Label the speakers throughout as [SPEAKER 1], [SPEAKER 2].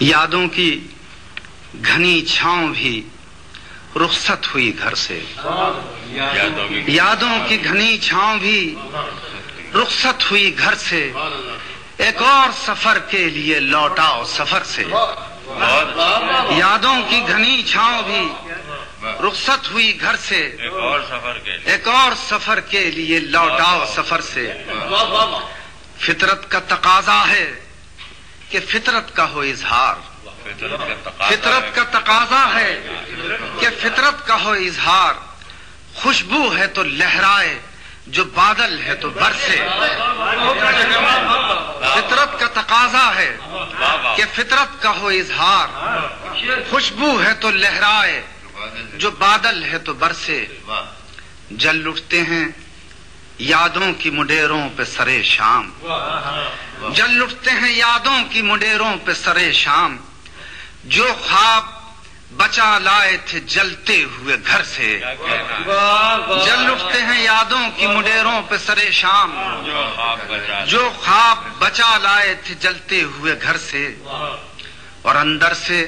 [SPEAKER 1] یادوں کی گھنی چھاؤں بھی رخصت ہوئی گھر سے، یادوں کی گھنی چھاؤں بھی رخصت ہوئی گھر سے، ایک اور سفر کے لیے لوٹاؤ سفر سے، یادوں کی گھنی چھاؤں بھی رخصت ہوئی گھر سے، ایک اور سفر کے لیے لوٹاؤ سفر سے۔ فطرت کا تقاضا ہے کہ فطرت کا ہو اظہار، فطرت کا تقاضا ہے کہ فطرت کا ہو اظہار، خوشبو ہے تو لہرائے جو بادل ہے تو برسے، فطرت کا تقاضا ہے کہ فطرت کا ہو اظہار، خوشبو ہے تو لہرائے جو بادل ہے تو برسے۔ جل اٹھتے ہیں یادوں کی مڈیروں پہ سرے شام، جل اٹھتے ہیں یادوں کی مڈیروں پہ سرے شام، جو خواب بچا لائے تھے جلتے ہوئے گھر سے، جل اٹھتے ہیں یادوں کی مڈیروں پہ سرے شام، جو خواب بچا لائے تھے جلتے ہوئے گھر سے، اور اندر سے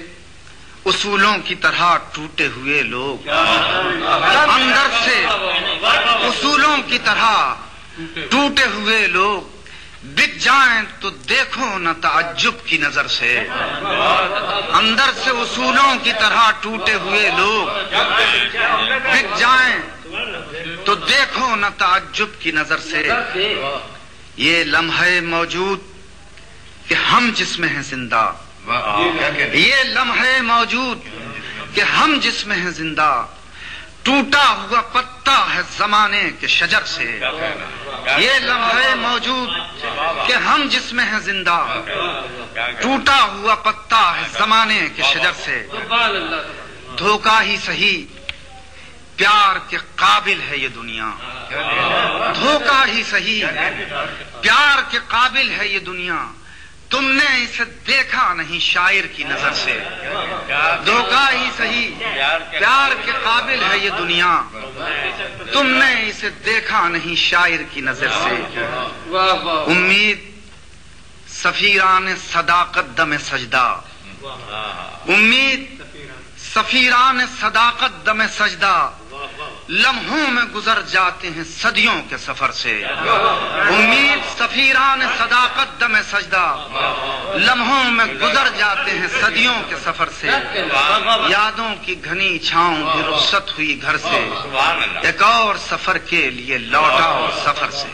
[SPEAKER 1] اصولوں کی طرح ٹوٹے ہوئے لوگ، اندر سے اصولوں کی طرح ٹوٹے ہوئے لوگ، بک جائیں تو دیکھو نہ تعجب کی نظر سے، اندر سے اصولوں کی طرح ٹوٹے ہوئے لوگ، بک جائیں تو دیکھو نہ تعجب کی نظر سے۔ یہ لمحے موجود کہ ہم جس میں ہیں زندہ، یہ لمحے موجود کہ ہم جس میں ہیں زندہ، ٹوٹا ہوا پتا ہے زمانے کے شجر سے، یہ لمحے موجود کہ ہم جس میں ہیں زندہ، ٹوٹا ہوا پتا ہے زمانے کے شجر سے۔ دھوکہ ہی سہی پیار کے قابل ہے یہ دنیا، دھوکہ ہی سہی پیار کے قابل ہے یہ دنیا، تم نے اسے دیکھا نہیں شاعر کی نظر سے، دھوکہ ہی سہی پیار کے قابل ہے یہ دنیا، تم نے اسے دیکھا نہیں شاعر کی نظر سے۔ امید سفیران صداقت دم سجدہ، امید سفیران صداقت دم سجدہ، لمحوں میں گزر جاتے ہیں صدیوں کے سفر سے، امید سفیران صداقت دم سجدہ، لمحوں میں گزر جاتے ہیں صدیوں کے سفر سے۔ یادوں کی گھنی چھاؤں بھی رخصت ہوئی گھر سے، ایک اور سفر کے لیے لوٹاؤ سفر سے۔